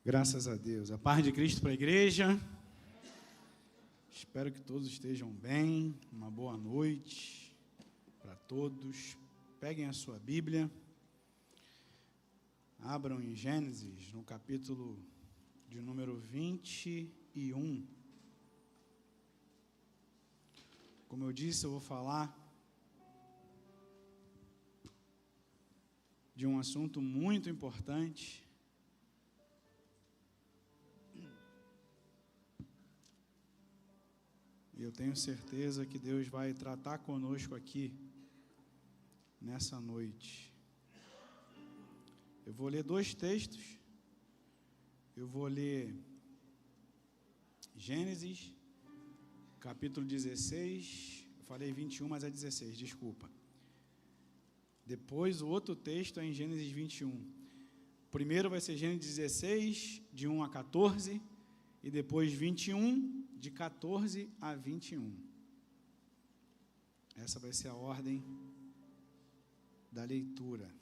Graças a Deus. A paz de Cristo para a igreja. Espero que todos estejam bem. Uma boa noite para todos. Peguem a sua Bíblia. Abram em Gênesis, no capítulo de número 21. Como eu disse, eu vou falar de um assunto muito importante. E eu tenho certeza que Deus vai tratar conosco aqui, nessa noite. Eu vou ler dois textos. Eu vou ler Gênesis, capítulo 16. Eu falei 21, mas é 16, desculpa. Depois, o outro texto é em Gênesis 21. Primeiro vai ser Gênesis 16, de 1 a 14. E depois 21, de 14 a 21. Essa vai ser a ordem da leitura.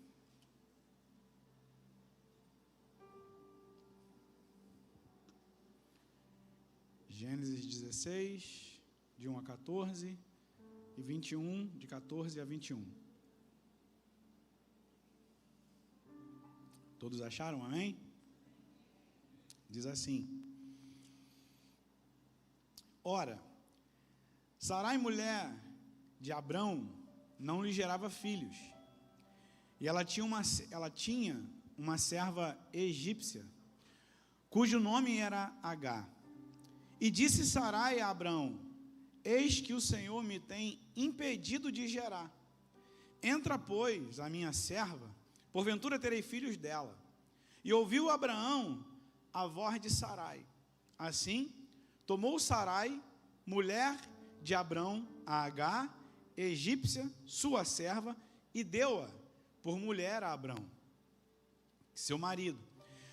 Gênesis 16, de 1 a 14, e 21, de 14 a 21. Todos acharam? Amém? Diz assim: Ora, Sarai, mulher de Abrão, não lhe gerava filhos, e ela tinha uma serva egípcia, cujo nome era Agar. E disse Sarai a Abrão: Eis que o Senhor me tem impedido de gerar. Entra, pois, a minha serva, porventura terei filhos dela. E ouviu Abraão a voz de Sarai. Assim, tomou Sarai, mulher de Abrão, a Agar, egípcia, sua serva, e deu-a por mulher a Abrão, seu marido.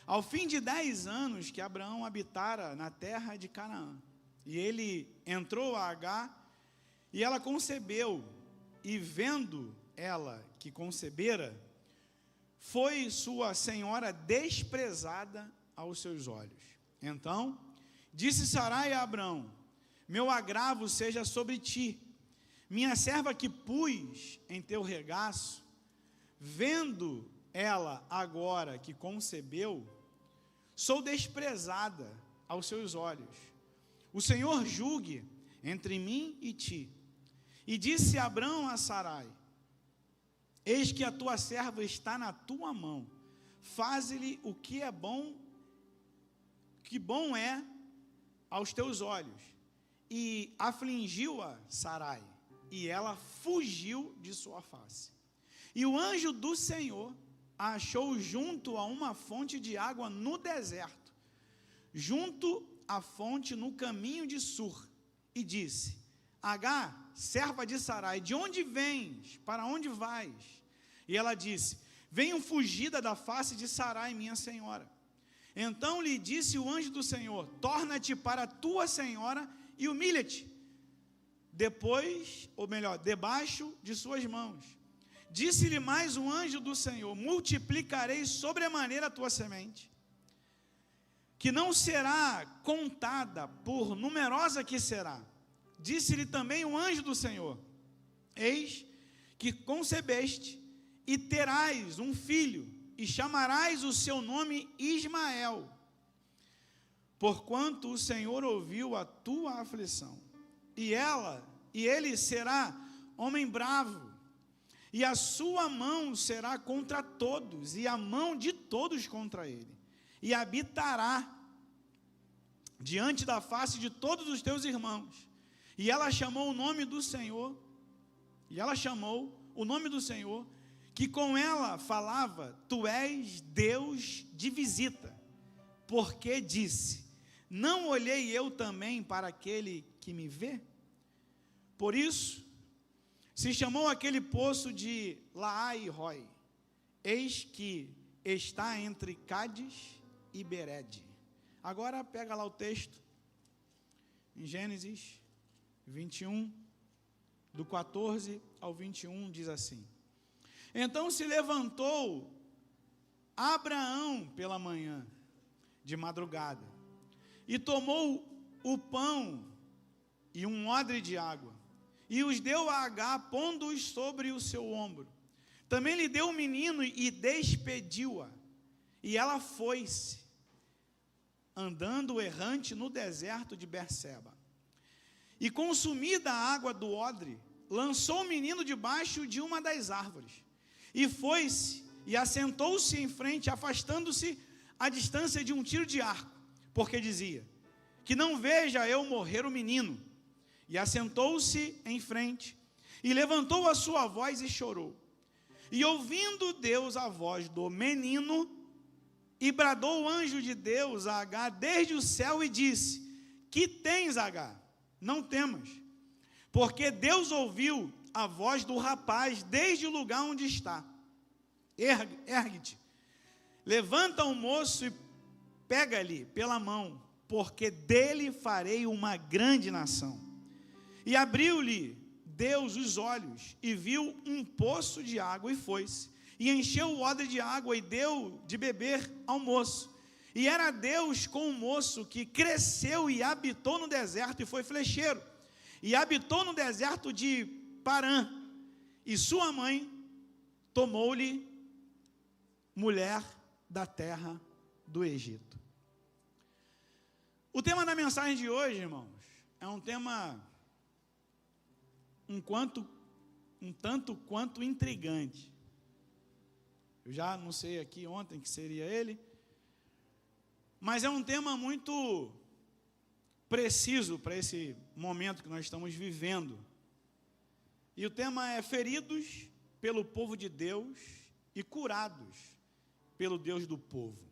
Ao fim de 10 anos que Abraão habitara na terra de Canaã, e ele entrou a Agar, e ela concebeu, e vendo ela que concebera, foi sua senhora desprezada aos seus olhos. Então, disse Sarai a Abrão: Meu agravo seja sobre ti, minha serva que pus em teu regaço, vendo ela agora que concebeu, sou desprezada aos seus olhos. O Senhor julgue entre mim e ti. E disse Abrão a Sarai: Eis que a tua serva está na tua mão, faze-lhe o que é bom, que bom é aos teus olhos. E afligiu-a Sarai, e ela fugiu de sua face. E o anjo do Senhor a achou junto a uma fonte de água no deserto, junto à fonte no caminho de Sur, e disse: Agar, serva de Sarai, de onde vens? Para onde vais? E ela disse: Venho fugida da face de Sarai, minha senhora. Então lhe disse o anjo do Senhor: Torna-te para a tua senhora e humilha-te, debaixo de suas mãos. Disse-lhe mais o anjo do Senhor: Multiplicarei sobremaneira a tua semente, que não será contada, por numerosa que será. Disse-lhe também o anjo do Senhor: Eis que concebeste, e terás um filho, e chamarás o seu nome Ismael, porquanto o Senhor ouviu a tua aflição. E ele será homem bravo, e a sua mão será contra todos, e a mão de todos contra ele. E habitará diante da face de todos os teus irmãos. E ela chamou o nome do Senhor, que com ela falava: Tu és Deus de visita. Porque disse: Não olhei eu também para aquele que me vê? Por isso, se chamou aquele poço de Laai-Roi. Eis que está entre Cádiz e Berede. Agora pega lá o texto, em Gênesis 21, do 14 ao 21, diz assim: Então se levantou Abraão pela manhã, de madrugada, e tomou o pão e um odre de água, e os deu a Agar, pondo-os sobre o seu ombro. Também lhe deu o menino e despediu-a, e ela foi-se, andando errante no deserto de Berseba. E consumida a água do odre, lançou o menino debaixo de uma das árvores, e foi-se, e assentou-se em frente, afastando-se à distância de um tiro de arco, porque dizia: que não veja eu morrer o menino. E assentou-se em frente, e levantou a sua voz e chorou. E ouvindo Deus a voz do menino, e bradou o anjo de Deus a Agar desde o céu e disse: que tens, Agar? Não temas, porque Deus ouviu a voz do rapaz desde o lugar onde está. Ergue-te, levanta o moço e pega-lhe pela mão, porque dele farei uma grande nação. E abriu-lhe Deus os olhos, e viu um poço de água, e foi-se, e encheu o odre de água, e deu de beber ao moço. E era Deus com o moço, que cresceu e habitou no deserto, e foi flecheiro, e habitou no deserto de Parã. E sua mãe tomou-lhe mulher da terra do Egito. O tema da mensagem de hoje, irmãos, é um tema um tanto quanto intrigante. Eu já anunciei aqui ontem que seria ele, mas é um tema muito preciso para esse momento que nós estamos vivendo. E o tema é: feridos pelo povo de Deus e curados pelo Deus do povo.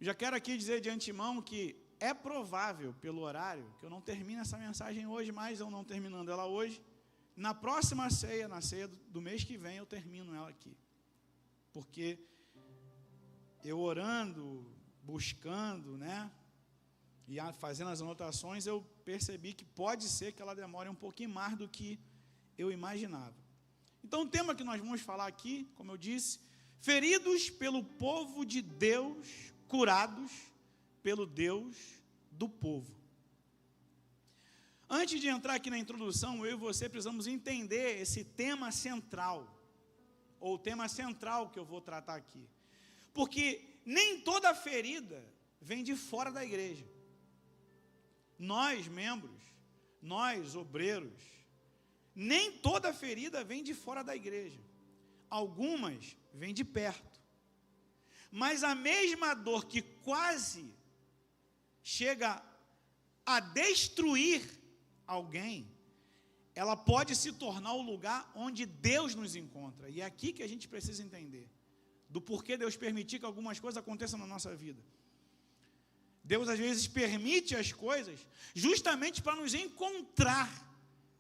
Eu já quero aqui dizer de antemão que é provável, pelo horário, que eu não termine essa mensagem hoje, mas eu não terminando ela hoje, na próxima ceia, na ceia do mês que vem, eu termino ela aqui. Porque eu orando, buscando, né, e fazendo as anotações, eu percebi que pode ser que ela demore um pouquinho mais do que eu imaginava. Então, o tema que nós vamos falar aqui, como eu disse, feridos pelo povo de Deus, curados pelo Deus do povo. Antes de entrar aqui na introdução, eu e você precisamos entender esse tema central, ou o tema central que eu vou tratar aqui. Porque nem toda ferida vem de fora da igreja. Nós, membros, nós, obreiros, nem toda ferida vem de fora da igreja. Algumas vêm de perto. Mas a mesma dor que quase chega a destruir alguém, ela pode se tornar o lugar onde Deus nos encontra. E é aqui que a gente precisa entender do porquê Deus permitir que algumas coisas aconteçam na nossa vida. Deus às vezes permite as coisas justamente para nos encontrar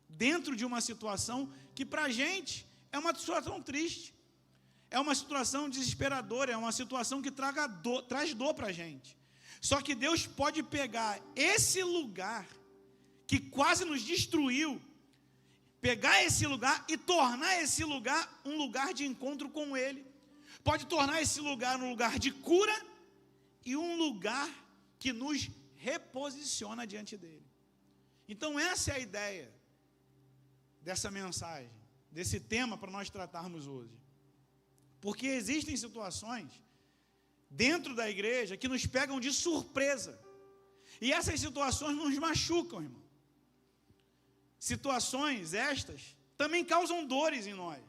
dentro de uma situação que para a gente é uma situação triste, é uma situação desesperadora, é uma situação que traz dor para a gente. Só que Deus pode pegar esse lugar que quase nos destruiu, pegar esse lugar e tornar esse lugar um lugar de encontro com Ele. Pode tornar esse lugar um lugar de cura e um lugar que nos reposiciona diante dEle. Então essa é a ideia dessa mensagem, desse tema para nós tratarmos hoje. Porque existem situações dentro da igreja que nos pegam de surpresa. E essas situações nos machucam, irmão. Situações estas também causam dores em nós.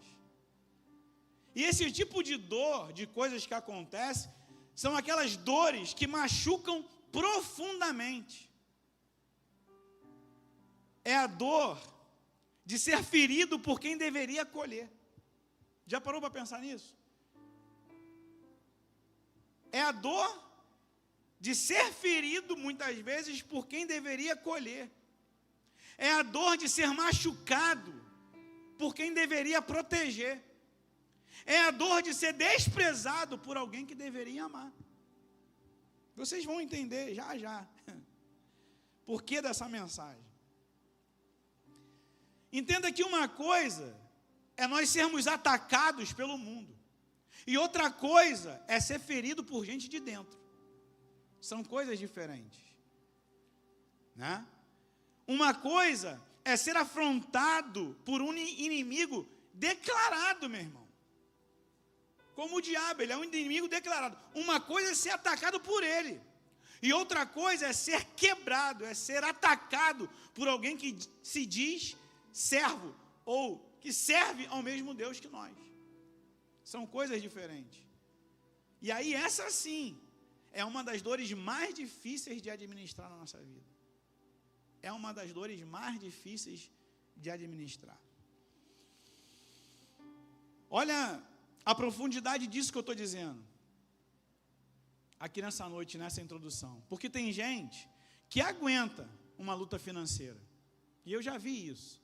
E esse tipo de dor, de coisas que acontecem, são aquelas dores que machucam profundamente. É a dor de ser ferido por quem deveria acolher. Já parou para pensar nisso? É a dor de ser ferido muitas vezes por quem deveria acolher. É a dor de ser machucado por quem deveria proteger. É a dor de ser desprezado por alguém que deveria amar. Vocês vão entender já. Por que dessa mensagem? Entenda que uma coisa é nós sermos atacados pelo mundo. E outra coisa é ser ferido por gente de dentro. São coisas diferentes, né? Uma coisa é ser afrontado por um inimigo declarado, meu irmão. Como o diabo, ele é um inimigo declarado. Uma coisa é ser atacado por ele. E outra coisa é ser quebrado, é ser atacado por alguém que se diz servo ou que serve ao mesmo Deus que nós. São coisas diferentes. E aí essa sim é uma das dores mais difíceis de administrar na nossa vida. É uma das dores mais difíceis de administrar. Olha a profundidade disso que eu estou dizendo aqui nessa noite, nessa introdução. Porque tem gente que aguenta uma luta financeira. E eu já vi isso.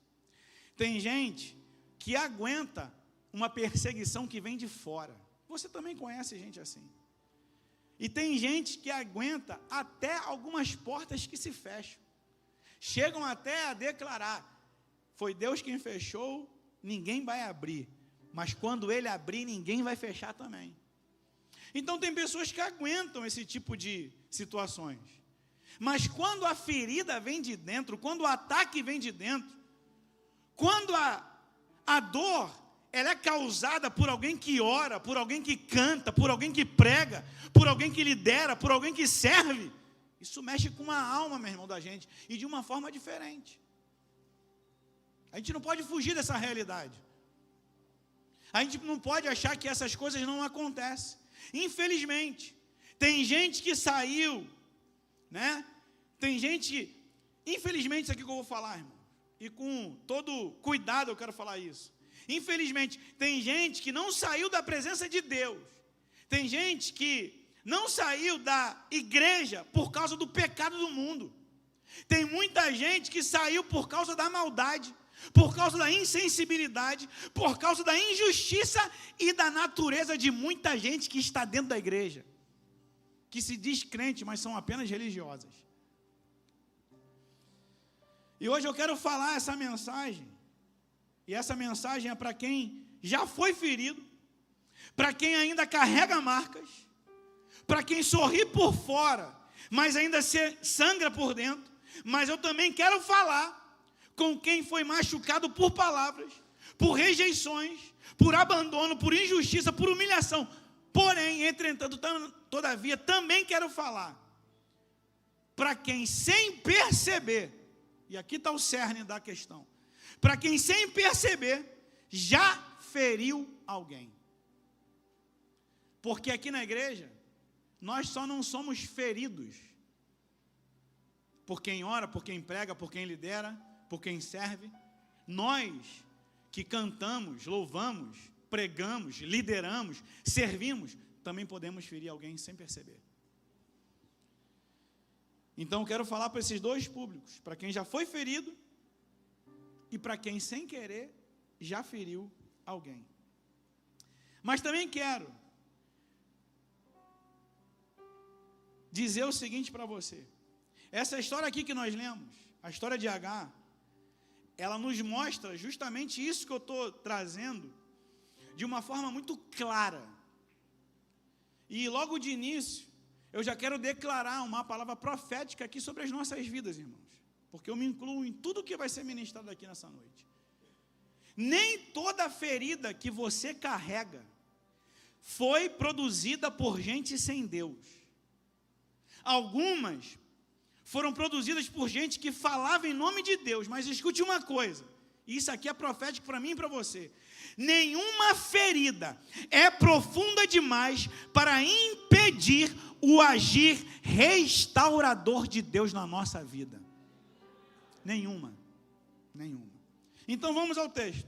Tem gente que aguenta uma perseguição que vem de fora. Você também conhece gente assim. E tem gente que aguenta até algumas portas que se fecham. Chegam até a declarar: foi Deus quem fechou, ninguém vai abrir. Mas quando Ele abrir, ninguém vai fechar também. Então tem pessoas que aguentam esse tipo de situações. Mas quando a ferida vem de dentro, quando o ataque vem de dentro, quando a dor, ela é causada por alguém que ora, por alguém que canta, por alguém que prega, por alguém que lidera, por alguém que serve, isso mexe com a alma, meu irmão, da gente, e de uma forma diferente. A gente não pode fugir dessa realidade. A gente não pode achar que essas coisas não acontecem. Infelizmente, tem gente que saiu, né? Tem gente que, infelizmente, isso aqui que eu vou falar, irmão, e com todo cuidado eu quero falar isso. Infelizmente, tem gente que não saiu da presença de Deus. Tem gente que não saiu da igreja por causa do pecado do mundo. Tem muita gente que saiu por causa da maldade, por causa da insensibilidade, por causa da injustiça e da natureza de muita gente que está dentro da igreja, que se diz crente, mas são apenas religiosas. E hoje eu quero falar essa mensagem, e essa mensagem é para quem já foi ferido, para quem ainda carrega marcas, para quem sorri por fora, mas ainda se sangra por dentro. Mas eu também quero falar com quem foi machucado por palavras, por rejeições, por abandono, por injustiça, por humilhação. Porém, entretanto, todavia, também quero falar para quem sem perceber, e aqui está o cerne da questão, para quem sem perceber já feriu alguém. Porque aqui na igreja, nós só não somos feridos por quem ora, por quem prega, por quem lidera, por quem serve. Nós que cantamos, louvamos, pregamos, lideramos, servimos, também podemos ferir alguém sem perceber. Então eu quero falar para esses dois públicos, para quem já foi ferido e para quem sem querer já feriu alguém. Mas também quero dizer o seguinte para você. Essa história aqui que nós lemos, a história de Agar, ela nos mostra justamente isso que eu estou trazendo de uma forma muito clara. E logo de início, eu já quero declarar uma palavra profética aqui sobre as nossas vidas, irmãos. Porque eu me incluo em tudo que vai ser ministrado aqui nessa noite. Nem toda ferida que você carrega foi produzida por gente sem Deus. Algumas foram produzidas por gente que falava em nome de Deus, mas escute uma coisa, isso aqui é profético para mim e para você: nenhuma ferida é profunda demais para impedir o agir restaurador de Deus na nossa vida. Nenhuma. Então vamos ao texto.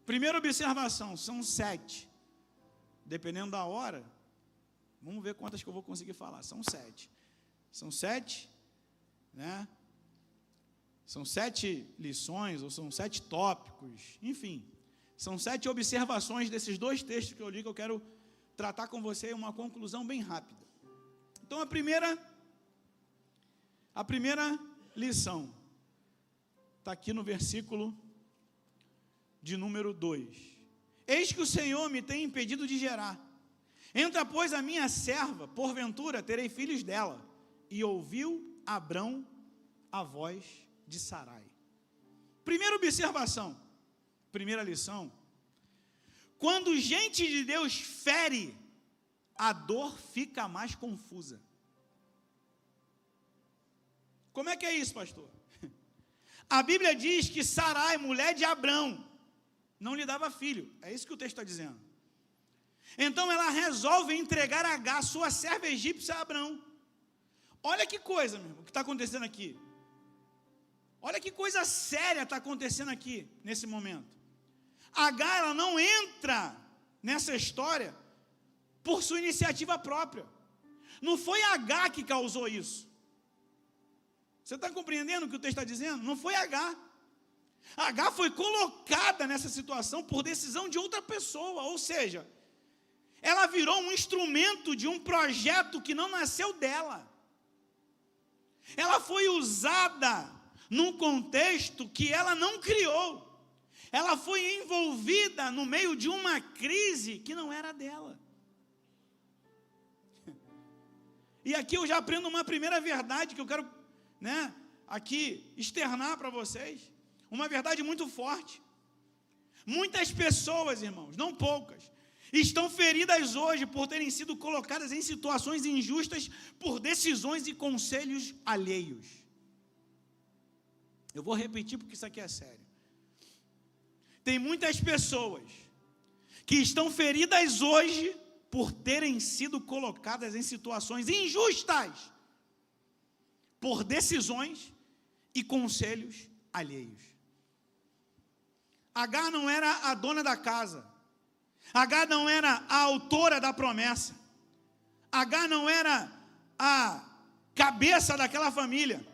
Primeira observação, são 7. Dependendo da hora, vamos ver quantas que eu vou conseguir falar. São 7. São 7, né? São 7 lições, ou são 7 tópicos, enfim. São 7 observações desses dois textos que eu li, que eu quero tratar com você uma conclusão bem rápida. Então, a primeira lição está aqui no versículo de número 2. Eis que o Senhor me tem impedido de gerar, Entra, pois, a minha serva, porventura terei filhos dela. E ouviu Abrão a voz de Sarai. Primeira observação, primeira lição: quando gente de Deus fere, a dor fica mais confusa. Como é que é isso, pastor? A Bíblia diz que Sarai, mulher de Abrão, não lhe dava filho. É isso que o texto está dizendo. Então ela resolve entregar Agar, sua serva egípcia, a Abrão. Olha que coisa, meu irmão, que está acontecendo aqui. Olha que coisa séria está acontecendo aqui, nesse momento. Agar, ela não entra nessa história por sua iniciativa própria. Não foi Agar que causou isso. Você está compreendendo o que o texto está dizendo? Não foi Agar. Agar foi colocada nessa situação por decisão de outra pessoa, ou seja, ela virou um instrumento de um projeto que não nasceu dela. Ela foi usada num contexto que ela não criou. Ela foi envolvida no meio de uma crise que não era dela. E aqui eu já aprendo uma primeira verdade que eu quero, aqui externar para vocês. Uma verdade muito forte. Muitas pessoas, irmãos, não poucas, estão feridas hoje por terem sido colocadas em situações injustas por decisões e conselhos alheios. Eu vou repetir porque isso aqui é sério. Tem muitas pessoas que estão feridas hoje por terem sido colocadas em situações injustas por decisões e conselhos alheios. Agar não era a dona da casa. Agar não era a autora da promessa. Agar não era a cabeça daquela família.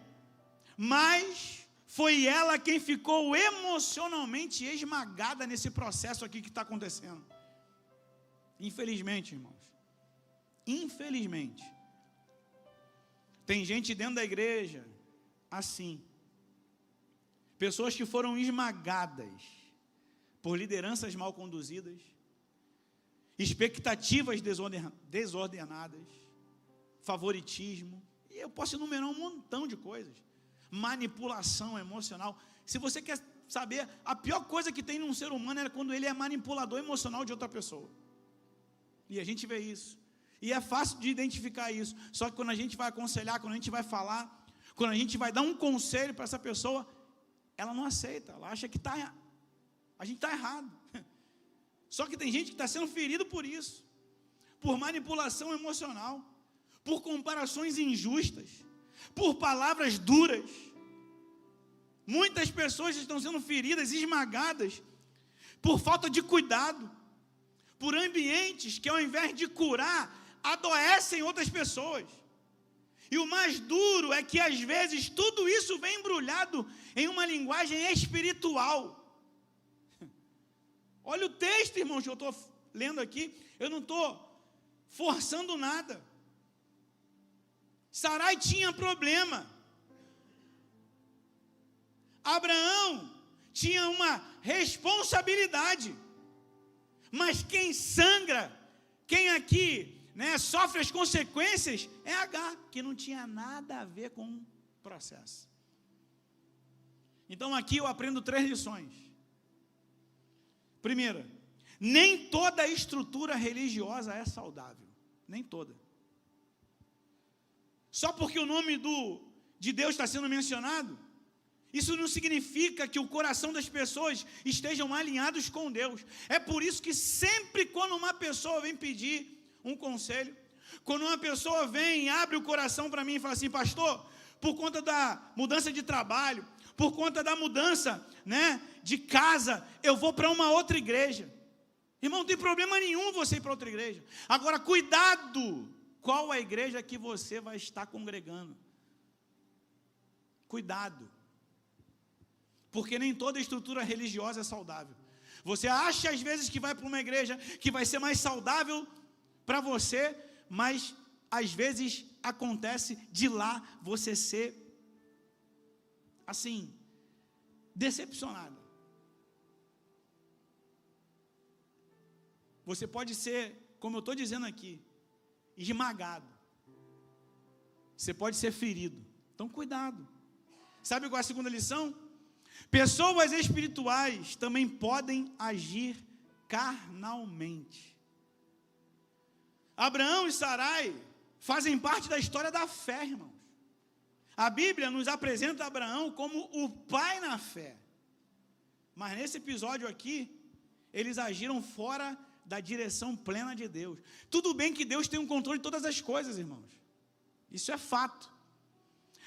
Mas foi ela quem ficou emocionalmente esmagada nesse processo aqui que está acontecendo. Infelizmente, irmãos. Infelizmente. Tem gente dentro da igreja assim. Pessoas que foram esmagadas por lideranças mal conduzidas, expectativas desordenadas, favoritismo, e eu posso enumerar um montão de coisas, manipulação emocional. Se você quer saber, a pior coisa que tem num ser humano é quando ele é manipulador emocional de outra pessoa, e a gente vê isso, e é fácil de identificar isso, só que quando a gente vai aconselhar, quando a gente vai falar, quando a gente vai dar um conselho para essa pessoa, ela não aceita, ela acha que a gente está errado. Só que tem gente que está sendo ferido por isso, por manipulação emocional, por comparações injustas, por palavras duras. Muitas pessoas estão sendo feridas, esmagadas, por falta de cuidado, por ambientes que ao invés de curar, adoecem outras pessoas. E o mais duro é que às vezes tudo isso vem embrulhado em uma linguagem espiritual. Olha o texto, irmãos, que eu estou lendo aqui, eu não estou forçando nada. Sarai tinha problema. Abraão tinha uma responsabilidade. Mas quem sangra, quem aqui sofre as consequências, é Agar, que não tinha nada a ver com o processo. Então aqui eu aprendo 3 lições. Primeira, nem toda estrutura religiosa é saudável, nem toda. Só porque o nome de Deus está sendo mencionado, isso não significa que o coração das pessoas estejam alinhados com Deus. É por isso que sempre quando uma pessoa vem pedir um conselho, quando uma pessoa vem e abre o coração para mim e fala assim: pastor, por conta da mudança de trabalho, por conta da mudança de casa, eu vou para uma outra igreja. Irmão, não tem problema nenhum você ir para outra igreja. Agora, cuidado, qual a igreja que você vai estar congregando? Cuidado, porque nem toda estrutura religiosa é saudável. Você acha às vezes que vai para uma igreja que vai ser mais saudável para você, mas às vezes acontece de lá você ser assim, decepcionado. Você pode ser como eu estou dizendo aqui, esmagado. Você pode ser ferido. Então, cuidado. Sabe qual é a segunda lição? Pessoas espirituais também podem agir carnalmente. Abraão e Sarai fazem parte da história da fé, irmãos. A Bíblia nos apresenta Abraão como o pai na fé. Mas nesse episódio aqui, eles agiram fora da direção plena de Deus. Tudo bem que Deus tem um controle de todas as coisas, irmãos. Isso é fato.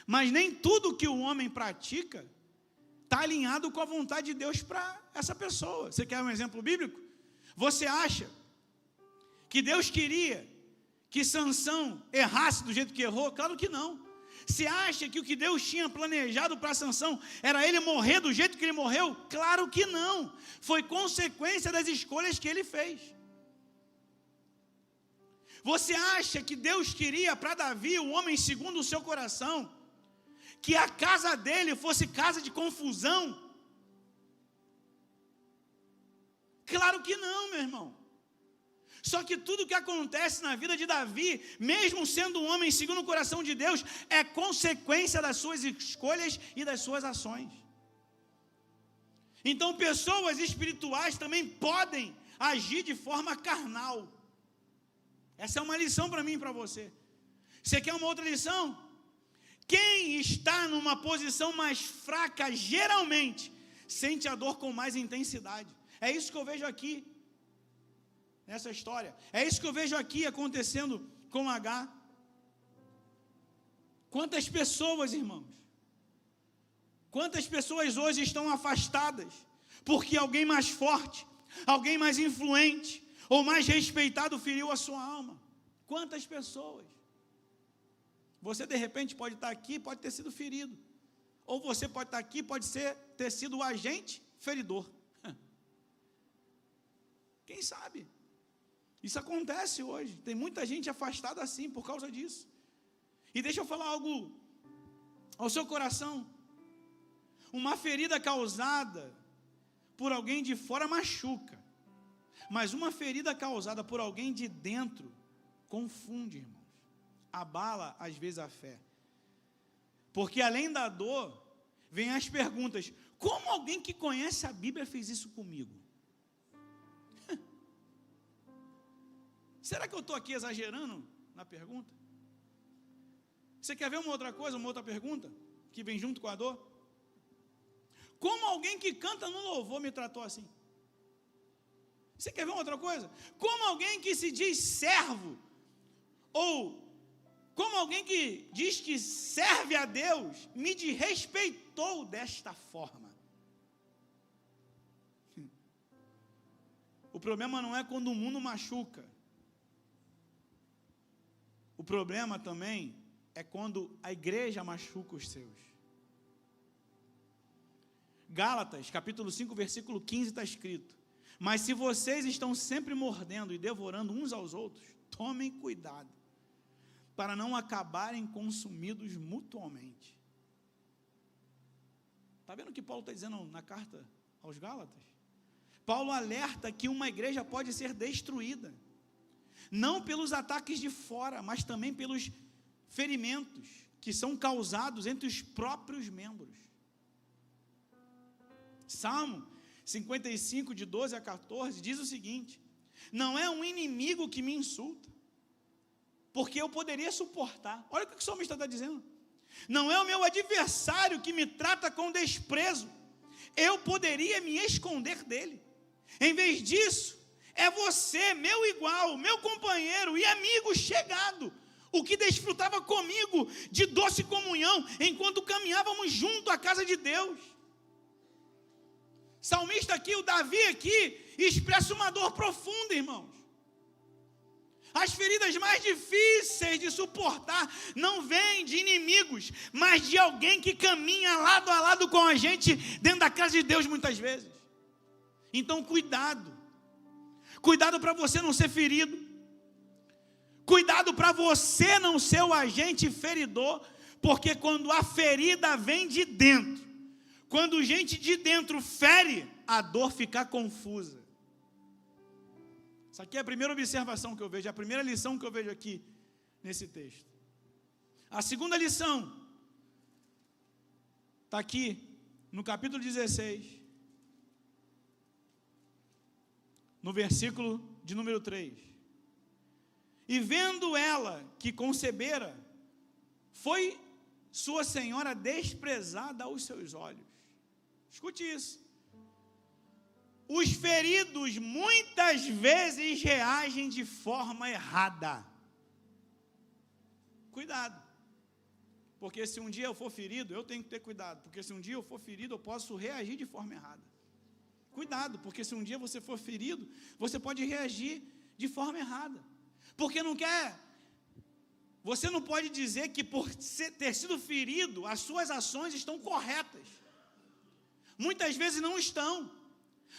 Mas nem tudo que o homem pratica está alinhado com a vontade de Deus para essa pessoa. Você quer um exemplo bíblico? Você acha que Deus queria que Sansão errasse do jeito que errou? Claro que não. Você acha que o que Deus tinha planejado para Sansão era ele morrer do jeito que ele morreu? Claro que não. Foi consequência das escolhas que ele fez. Você acha que Deus queria para Davi, um homem segundo o seu coração, que a casa dele fosse casa de confusão? Claro que não, meu irmão. Só que tudo que acontece na vida de Davi, mesmo sendo um homem segundo o coração de Deus, é consequência das suas escolhas e das suas ações. Então, pessoas espirituais também podem agir de forma carnal. Essa é uma lição para mim e para você. Você quer uma outra lição? Quem está numa posição mais fraca, geralmente, sente a dor com mais intensidade. É isso que eu vejo aqui, nessa história. É isso que eu vejo aqui acontecendo com Agar. Quantas pessoas, irmãos, quantas pessoas hoje estão afastadas, porque alguém mais forte, alguém mais influente, ou mais respeitado feriu a sua alma? Quantas pessoas? Você de repente pode estar aqui, pode ter sido ferido. Ou você pode estar aqui, pode ter sido o agente feridor. Quem sabe? Isso acontece hoje. Tem muita gente afastada assim por causa disso. E deixa eu falar algo ao seu coração. Uma ferida causada por alguém de fora machuca. Mas uma ferida causada por alguém de dentro confunde, irmãos. Abala às vezes a fé. Porque além da dor, vem as perguntas: como alguém que conhece a Bíblia fez isso comigo? Será que eu estou aqui exagerando na pergunta? Você quer ver uma outra coisa, uma outra pergunta que vem junto com a dor? Como alguém que canta no louvor me tratou assim? Você quer ver uma outra coisa? Como alguém que se diz servo, ou como alguém que diz que serve a Deus, me desrespeitou desta forma? O problema não é quando o mundo machuca. O problema também é quando a igreja machuca os seus. Gálatas, capítulo 5, versículo 15, está escrito: mas se vocês estão sempre mordendo e devorando uns aos outros, tomem cuidado, para não acabarem consumidos mutuamente. Está vendo o que Paulo está dizendo na carta aos Gálatas? Paulo alerta que uma igreja pode ser destruída, não pelos ataques de fora, mas também pelos ferimentos que são causados entre os próprios membros. Salmo 55, de 12 a 14, diz o seguinte: não é um inimigo que me insulta, porque eu poderia suportar. Olha o que o salmista está dizendo. Não é o meu adversário que me trata com desprezo, eu poderia me esconder dele. Em vez disso, é você, meu igual, meu companheiro e amigo chegado, o que desfrutava comigo de doce comunhão, enquanto caminhávamos junto à casa de Deus. Salmista aqui, o Davi aqui, expressa uma dor profunda, irmãos. As feridas mais difíceis de suportar não vêm de inimigos, mas de alguém que caminha lado a lado com a gente dentro da casa de Deus muitas vezes. Então cuidado para você não ser ferido, cuidado para você não ser o agente feridor, porque quando a ferida vem de dentro, quando gente de dentro fere, a dor fica confusa. Essa aqui é a primeira observação que eu vejo, a primeira lição que eu vejo aqui nesse texto. A segunda lição está aqui no capítulo 16, no versículo de número 3. E vendo ela que concebera, foi sua senhora desprezada aos seus olhos. Escute isso. Os feridos muitas vezes reagem de forma errada. Cuidado. Porque se um dia eu for ferido, eu tenho que ter cuidado. Porque se um dia eu for ferido, eu posso reagir de forma errada. Cuidado, porque se um dia você for ferido, você pode reagir de forma errada. Porque não quer... Você não pode dizer que por ter sido ferido, as suas ações estão corretas. Muitas vezes não estão.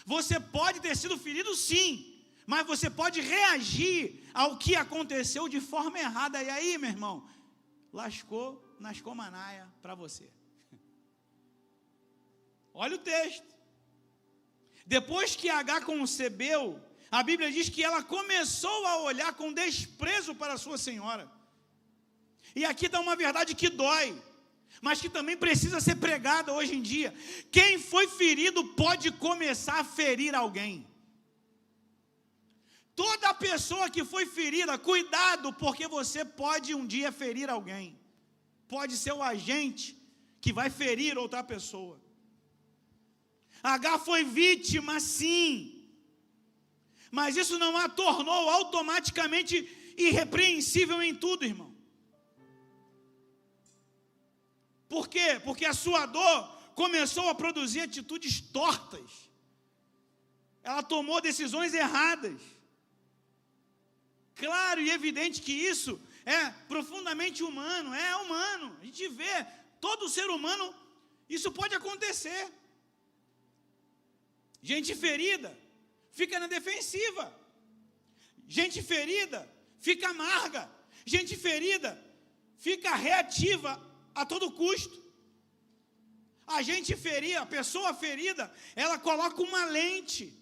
Você pode ter sido ferido sim, mas você pode reagir ao que aconteceu de forma errada. E aí, meu irmão, lascou nas comanaia para você. Olha o texto. Depois que Agar concebeu, a Bíblia diz que ela começou a olhar com desprezo para sua senhora. E aqui está uma verdade que dói, mas que também precisa ser pregada hoje em dia. Quem foi ferido pode começar a ferir alguém. Toda pessoa que foi ferida, cuidado, porque você pode um dia ferir alguém. Pode ser o agente que vai ferir outra pessoa. Agar foi vítima, sim, mas isso não a tornou automaticamente irrepreensível em tudo, irmão. Por quê? Porque a sua dor começou a produzir atitudes tortas. Ela tomou decisões erradas. Claro e evidente que isso é profundamente humano, é humano. A gente vê, todo ser humano, isso pode acontecer. Gente ferida fica na defensiva. Gente ferida fica amarga. Gente ferida fica reativa a todo custo. A gente ferida, a pessoa ferida, ela coloca uma lente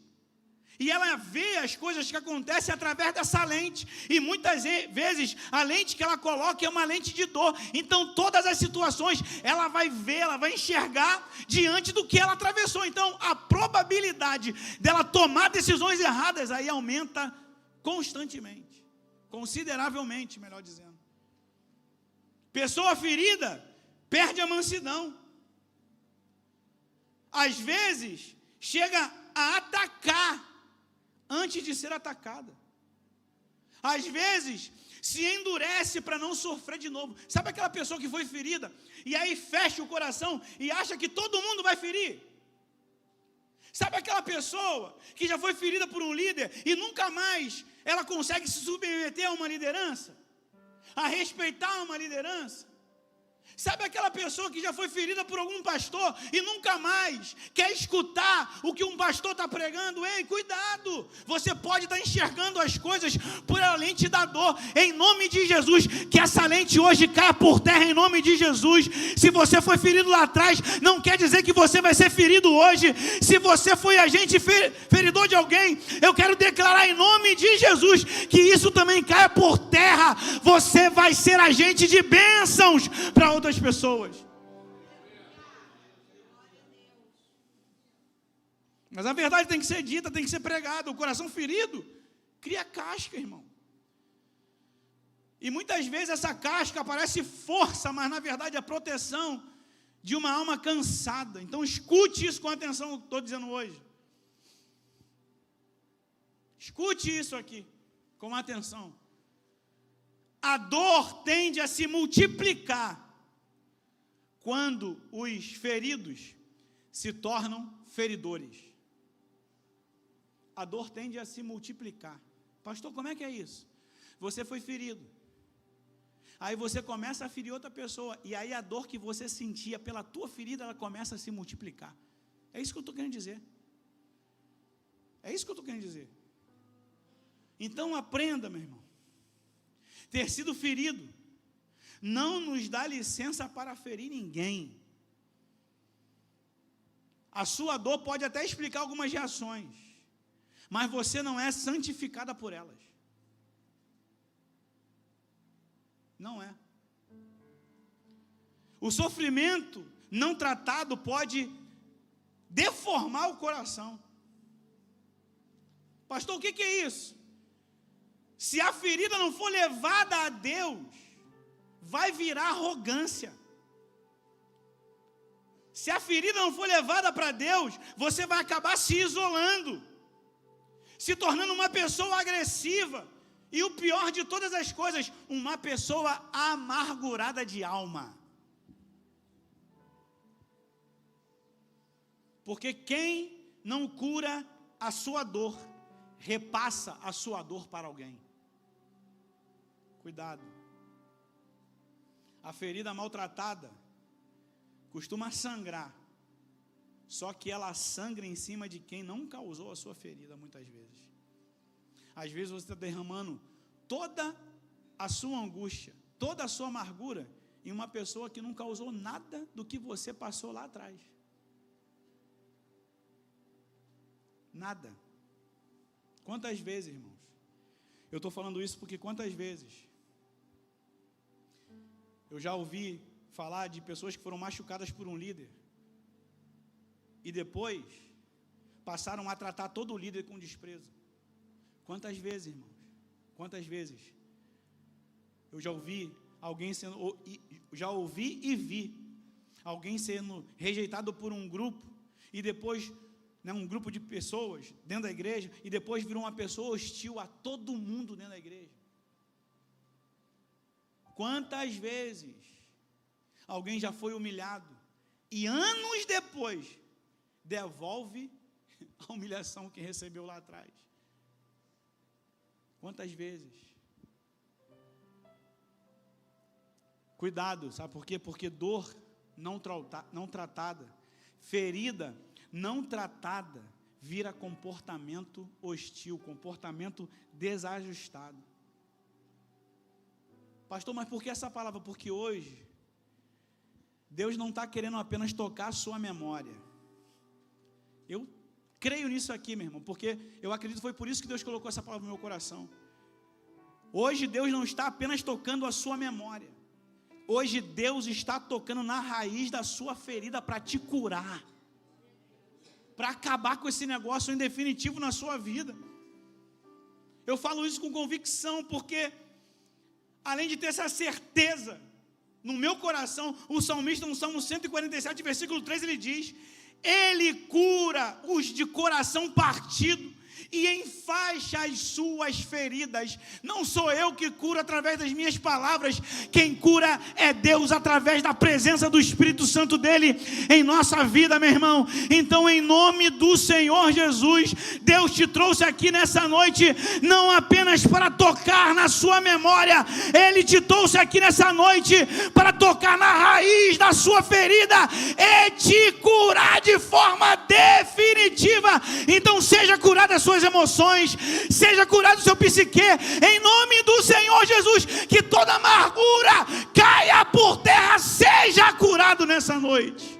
e ela vê as coisas que acontecem através dessa lente, e muitas vezes a lente que ela coloca é uma lente de dor. Então todas as situações ela vai ver, ela vai enxergar diante do que ela atravessou. Então a probabilidade dela tomar decisões erradas aí aumenta constantemente, consideravelmente, melhor dizendo. Pessoa ferida perde a mansidão. Às vezes chega a atacar antes de ser atacada. Às vezes se endurece para não sofrer de novo. Sabe aquela pessoa que foi ferida e aí fecha o coração e acha que todo mundo vai ferir? Sabe aquela pessoa que já foi ferida por um líder e nunca mais ela consegue se submeter a uma liderança, a respeitar uma liderança? Sabe aquela pessoa que já foi ferida por algum pastor e nunca mais quer escutar o que um pastor está pregando? Ei, cuidado! Você pode estar enxergando as coisas por a lente da dor. Em nome de Jesus, que essa lente hoje caia por terra em nome de Jesus. Se você foi ferido lá atrás, não quer dizer que você vai ser ferido hoje. Se você foi agente feridor de alguém, eu quero declarar em nome de Jesus que isso também caia por terra. Você vai ser agente de bênçãos para outras pessoas. Mas a verdade tem que ser dita, tem que ser pregada. O coração ferido cria casca, irmão. E muitas vezes essa casca parece força, mas na verdade é a proteção de uma alma cansada. Então escute isso com atenção, o que estou dizendo hoje. Escute isso aqui com atenção. A dor tende a se multiplicar quando os feridos se tornam feridores. A dor tende a se multiplicar. Pastor, como é que é isso? Você foi ferido. Aí você começa a ferir outra pessoa. E aí a dor que você sentia pela tua ferida, ela começa a se multiplicar. É isso que eu estou querendo dizer. É isso que eu estou querendo dizer. Então aprenda, meu irmão. Ter sido ferido não nos dá licença para ferir ninguém. A sua dor pode até explicar algumas reações, mas você não é santificada por elas. Não é. O sofrimento não tratado pode deformar o coração. Pastor, o que é isso? Se a ferida não for levada a Deus, vai virar arrogância. Se a ferida não for levada para Deus, você vai acabar se isolando, se tornando uma pessoa agressiva. E o pior de todas as coisas, uma pessoa amargurada de alma. Porque quem não cura a sua dor, repassa a sua dor para alguém. Cuidado. A ferida maltratada costuma sangrar, só que ela sangra em cima de quem não causou a sua ferida, muitas vezes. Às vezes você está derramando toda a sua angústia, toda a sua amargura em uma pessoa que não causou nada do que você passou lá atrás. Nada. Quantas vezes, irmãos? Eu estou falando isso porque quantas vezes eu já ouvi falar de pessoas que foram machucadas por um líder e depois passaram a tratar todo o líder com desprezo. Quantas vezes, irmãos? Quantas vezes? Eu já ouvi alguém e vi alguém sendo rejeitado por um grupo e depois, um grupo de pessoas dentro da igreja, e depois virou uma pessoa hostil a todo mundo dentro da igreja. Quantas vezes alguém já foi humilhado e anos depois devolve a humilhação que recebeu lá atrás? Quantas vezes? Cuidado, sabe por quê? Porque dor não tratada, ferida não tratada, vira comportamento hostil, comportamento desajustado. Pastor, mas por que essa palavra? Porque hoje Deus não está querendo apenas tocar a sua memória. Eu creio nisso aqui, meu irmão, porque eu acredito que foi por isso que Deus colocou essa palavra no meu coração. Hoje Deus não está apenas tocando a sua memória. Hoje Deus está tocando na raiz da sua ferida para te curar, para acabar com esse negócio em definitivo na sua vida. Eu falo isso com convicção, porque além de ter essa certeza no meu coração, o salmista no Salmo 147, versículo 3, ele diz: Ele cura os de coração partido e enfaixa as suas feridas. Não sou eu que curo através das minhas palavras, quem cura é Deus através da presença do Espírito Santo dele em nossa vida, meu irmão. Então, em nome do Senhor Jesus, Deus te trouxe aqui nessa noite não apenas para tocar na sua memória, Ele te trouxe aqui nessa noite para tocar na raiz da sua ferida e te curar de forma definitiva. Então seja curado das suas emoções, seja curado do seu psique, em nome do Senhor Jesus, que toda amargura caia por terra, seja curado nessa noite.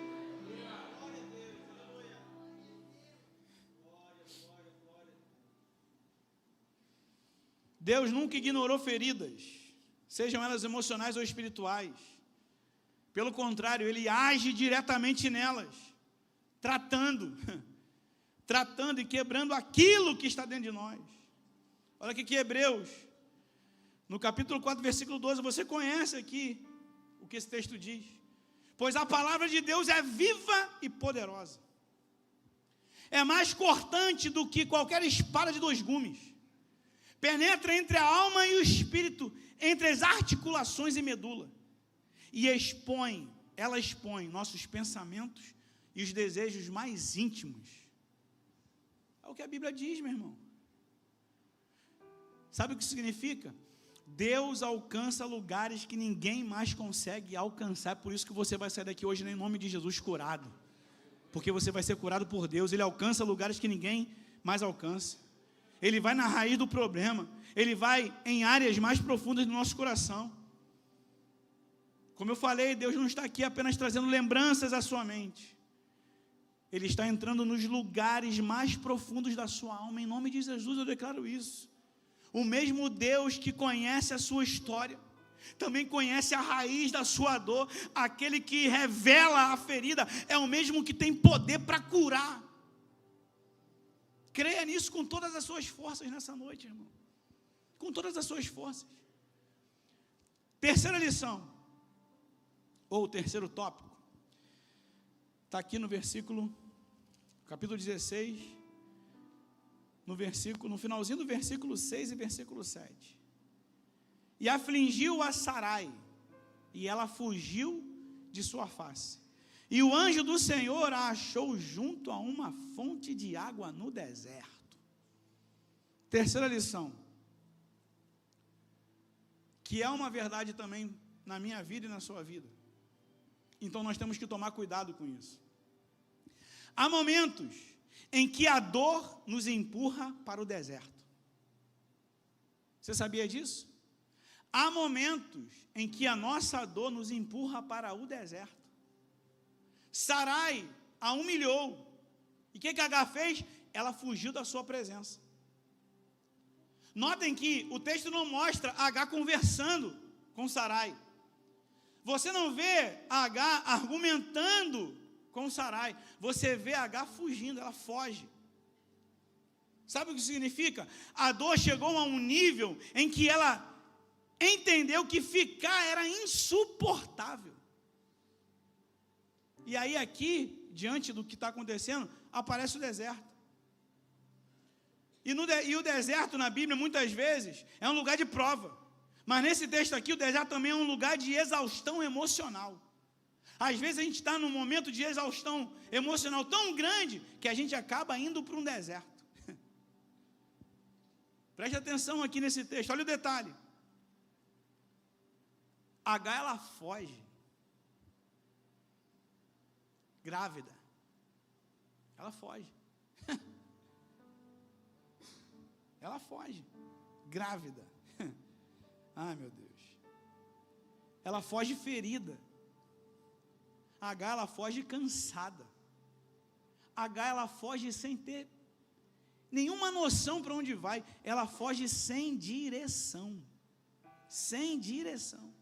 Deus nunca ignorou feridas, sejam elas emocionais ou espirituais. Pelo contrário, Ele age diretamente nelas, tratando e quebrando aquilo que está dentro de nós. Olha aqui que Hebreus, no capítulo 4, versículo 12, você conhece aqui o que esse texto diz. Pois a palavra de Deus é viva e poderosa, é mais cortante do que qualquer espada de 2 gumes, penetra entre a alma e o espírito, entre as articulações e medula, e ela expõe nossos pensamentos e os desejos mais íntimos. É o que a Bíblia diz, meu irmão. Sabe o que significa? Deus alcança lugares que ninguém mais consegue alcançar. Por isso que você vai sair daqui hoje em nome de Jesus curado, porque você vai ser curado por Deus. Ele alcança lugares que ninguém mais alcança. Ele vai na raiz do problema, Ele vai em áreas mais profundas do nosso coração. Como eu falei, Deus não está aqui apenas trazendo lembranças à sua mente. Ele está entrando nos lugares mais profundos da sua alma. Em nome de Jesus eu declaro isso. O mesmo Deus que conhece a sua história, também conhece a raiz da sua dor. Aquele que revela a ferida é o mesmo que tem poder para curar. Creia nisso com todas as suas forças nessa noite, irmão. Com todas as suas forças. Terceira lição, ou terceiro tópico, está aqui no versículo, capítulo 16, no finalzinho do versículo 6 e versículo 7. E afligiu a Sarai, e ela fugiu de sua face. E o anjo do Senhor a achou junto a uma fonte de água no deserto. Terceira lição, que é uma verdade também na minha vida e na sua vida. Então nós temos que tomar cuidado com isso. Há momentos em que a dor nos empurra para o deserto. Você sabia disso? Há momentos em que a nossa dor nos empurra para o deserto. Sarai a humilhou. E o que Agar fez? Ela fugiu da sua presença. Notem que o texto não mostra Agar conversando com Sarai. Você não vê Agar argumentando com Sarai. Você vê Agar fugindo, ela foge. Sabe o que significa? A dor chegou a um nível em que ela entendeu que ficar era insuportável. E aí aqui, diante do que está acontecendo, aparece o deserto. E o deserto na Bíblia, muitas vezes, é um lugar de prova. Mas nesse texto aqui, o deserto também é um lugar de exaustão emocional. Às vezes a gente está num momento de exaustão emocional tão grande, que a gente acaba indo para um deserto. Preste atenção aqui nesse texto, olha o detalhe. Agar, ela foge. Grávida. Ela foge. Ela foge. Grávida. Ai, meu Deus. Ela foge ferida. Agar, ela foge cansada. Agar, ela foge sem ter nenhuma noção para onde vai. Ela foge sem direção. Sem direção.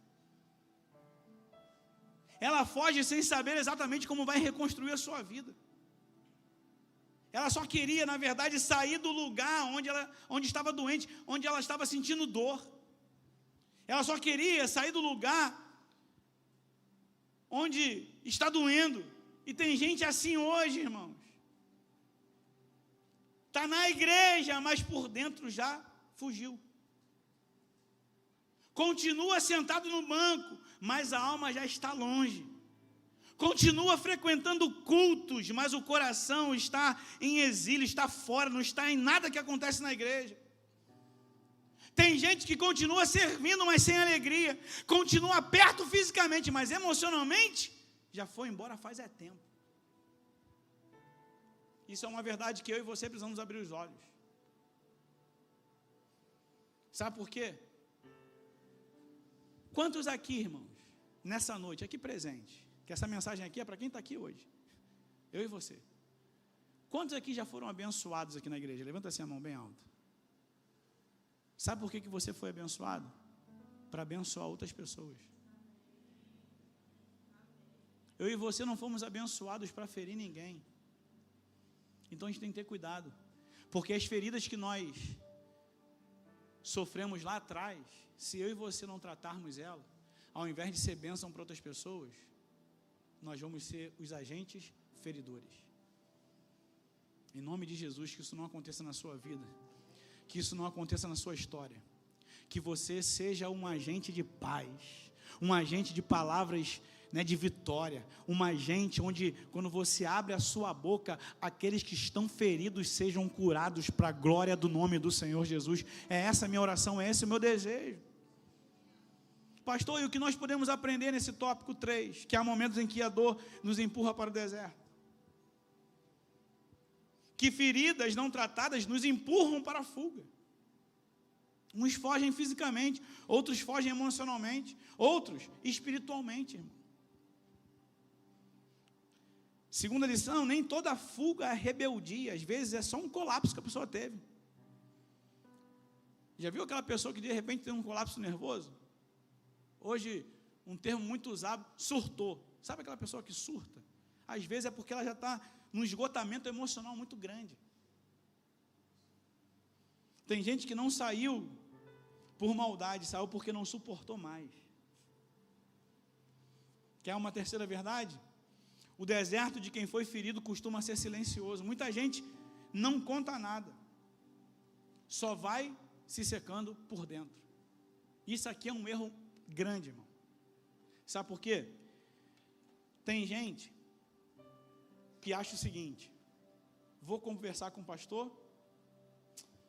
Ela foge sem saber exatamente como vai reconstruir a sua vida. Ela só queria, na verdade, sair do lugar onde estava doente, onde ela estava sentindo dor. Ela só queria sair do lugar onde está doendo. E tem gente assim hoje, irmãos. Está na igreja, mas por dentro já fugiu. Continua sentado no banco, mas a alma já está longe. Continua frequentando cultos, mas o coração está em exílio, está fora, não está em nada que acontece na igreja. Tem gente que continua servindo, mas sem alegria. Continua perto fisicamente, mas emocionalmente já foi embora faz tempo. Isso é uma verdade que eu e você precisamos abrir os olhos. Sabe por quê? Quantos aqui, irmãos, nessa noite, aqui presente, que essa mensagem aqui é para quem está aqui hoje, eu e você. Quantos aqui já foram abençoados aqui na igreja? Levanta assim a mão bem alta. Sabe por que você foi abençoado? Para abençoar outras pessoas. Eu e você não fomos abençoados para ferir ninguém. Então a gente tem que ter cuidado, porque as feridas que nós sofremos lá atrás, se eu e você não tratarmos ela, ao invés de ser bênção para outras pessoas, nós vamos ser os agentes feridores. Em nome de Jesus, que isso não aconteça na sua vida, que isso não aconteça na sua história, que você seja um agente de paz, um agente de palavras, de vitória, um agente onde, quando você abre a sua boca, aqueles que estão feridos sejam curados para a glória do nome do Senhor Jesus. É essa a minha oração, é esse o meu desejo. Pastor, e o que nós podemos aprender nesse tópico 3? Que há momentos em que a dor nos empurra para o deserto. Que feridas não tratadas nos empurram para a fuga. Uns fogem fisicamente, outros fogem emocionalmente, outros espiritualmente, irmão. Segunda lição, nem toda fuga é rebeldia, às vezes é só um colapso que a pessoa teve. Já viu aquela pessoa que de repente tem um colapso nervoso? Hoje, um termo muito usado, surtou. Sabe aquela pessoa que surta? Às vezes é porque ela já está num esgotamento emocional muito grande. Tem gente que não saiu por maldade, saiu porque não suportou mais. Quer uma terceira verdade? O deserto de quem foi ferido costuma ser silencioso. Muita gente não conta nada, só vai se secando por dentro. Isso aqui é um erro grande, irmão. Sabe por quê? Tem gente que acha o seguinte: vou conversar com o pastor,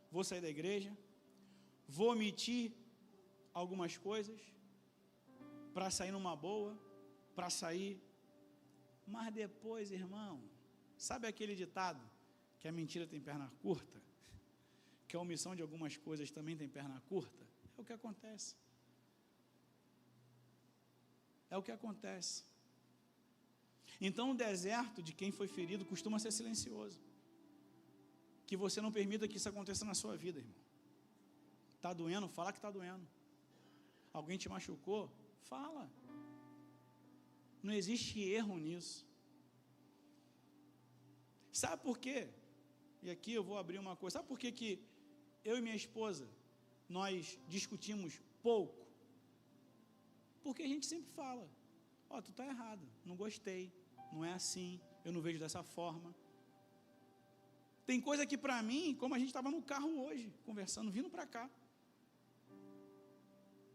vou sair da igreja, vou omitir algumas coisas para sair numa boa, para sair. Mas depois, irmão, sabe aquele ditado que a mentira tem perna curta? Que a omissão de algumas coisas também tem perna curta? É o que acontece. É o que acontece. Então o deserto de quem foi ferido costuma ser silencioso. Que você não permita que isso aconteça na sua vida, irmão. Está doendo? Fala que está doendo. Alguém te machucou? Fala. Não existe erro nisso. Sabe por quê? E aqui eu vou abrir uma coisa. Sabe por quê que eu e minha esposa, nós discutimos pouco? Porque a gente sempre fala: ó, tu está errado, não gostei, não é assim, eu não vejo dessa forma. Tem coisa que para mim, como a gente estava no carro hoje, conversando, vindo para cá,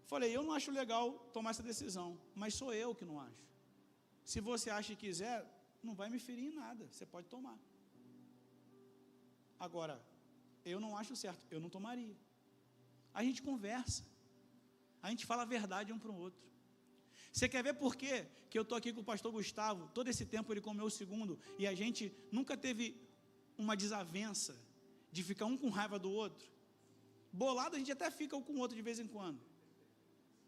falei, eu não acho legal tomar essa decisão, mas sou eu que não acho. Se você acha e quiser, não vai me ferir em nada, você pode tomar. Agora, eu não acho certo, eu não tomaria. A gente conversa, a gente fala a verdade um para o outro. Você quer ver por quê que eu estou aqui com o pastor Gustavo, todo esse tempo ele comeu o segundo, e a gente nunca teve uma desavença, de ficar um com raiva do outro? Bolado a gente até fica um com o outro de vez em quando.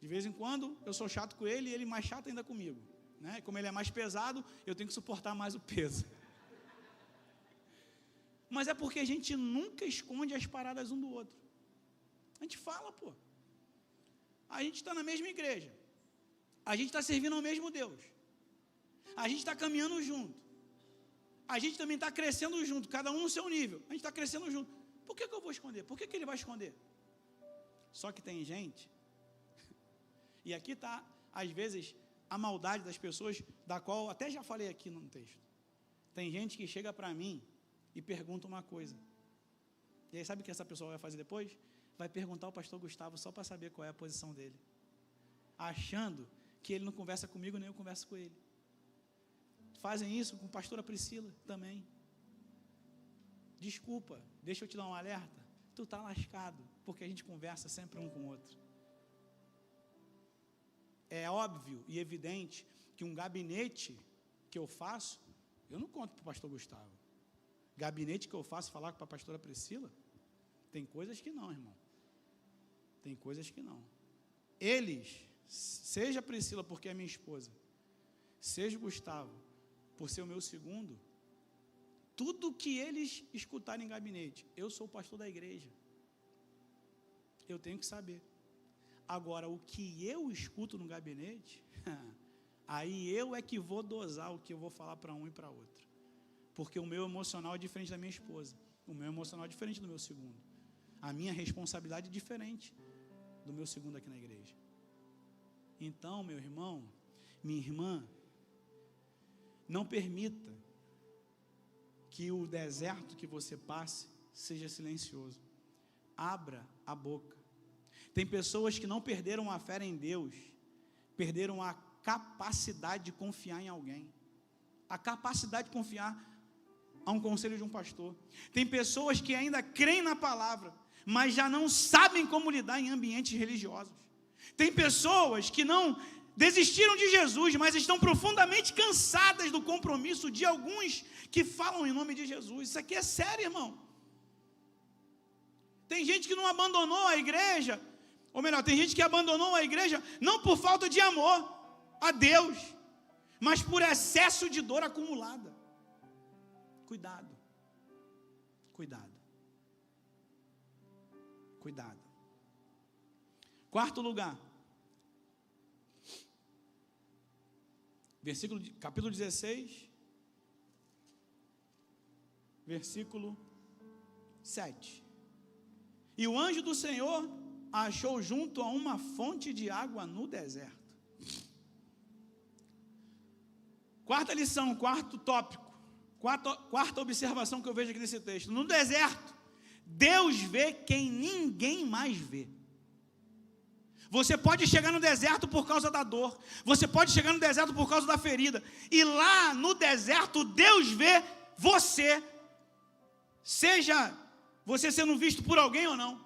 De vez em quando eu sou chato com ele e ele mais chato ainda comigo, né? Como ele é mais pesado, eu tenho que suportar mais o peso. Mas é porque a gente nunca esconde as paradas um do outro. A gente fala, pô. A gente está na mesma igreja. A gente está servindo ao mesmo Deus. A gente está caminhando junto. A gente também está crescendo junto, cada um no seu nível. A gente está crescendo junto. Por que eu vou esconder? Por que ele vai esconder? Só que tem gente, e aqui está, às vezes, a maldade das pessoas, da qual até já falei aqui no texto. Tem gente que chega para mim e pergunta uma coisa. E aí sabe o que essa pessoa vai fazer depois? Vai perguntar ao pastor Gustavo só para saber qual é a posição dele. Achando que ele não conversa comigo, nem eu converso com ele. Fazem isso com a pastora Priscila também. Desculpa, deixa eu te dar um alerta. Tu está lascado, porque a gente conversa sempre um com o outro. É óbvio e evidente que um gabinete que eu faço, eu não conto para o pastor Gustavo. Gabinete que eu faço falar com a pastora Priscila, tem coisas que não, irmão. Tem coisas que não. Eles, seja a Priscila porque é minha esposa, seja o Gustavo por ser o meu segundo, tudo que eles escutarem em gabinete, eu sou o pastor da igreja. Eu tenho que saber. Agora, o que eu escuto no gabinete, aí eu é que vou dosar o que eu vou falar para um e para outro. Porque o meu emocional é diferente da minha esposa. O meu emocional é diferente do meu segundo. A minha responsabilidade é diferente do meu segundo aqui na igreja. Então, meu irmão, minha irmã, não permita que o deserto que você passe seja silencioso. Abra a boca. Tem pessoas que não perderam a fé em Deus, perderam a capacidade de confiar em alguém, a capacidade de confiar a um conselho de um pastor. Tem pessoas que ainda creem na palavra, mas já não sabem como lidar em ambientes religiosos. Tem pessoas que não desistiram de Jesus, mas estão profundamente cansadas do compromisso de alguns que falam em nome de Jesus. Isso aqui é sério, irmão. Tem gente que não abandonou a igreja, ou melhor, tem gente que abandonou a igreja não por falta de amor a Deus, mas por excesso de dor acumulada. Cuidado. Cuidado. Cuidado. Quarto lugar. Capítulo 16, versículo 7. E o anjo do Senhor a achou junto a uma fonte de água no deserto. Quarta lição, quarto tópico, quarta observação que eu vejo aqui nesse texto. No deserto, Deus vê quem ninguém mais vê. Você pode chegar no deserto por causa da dor, você pode chegar no deserto por causa da ferida, e lá no deserto Deus vê você, seja você sendo visto por alguém ou não,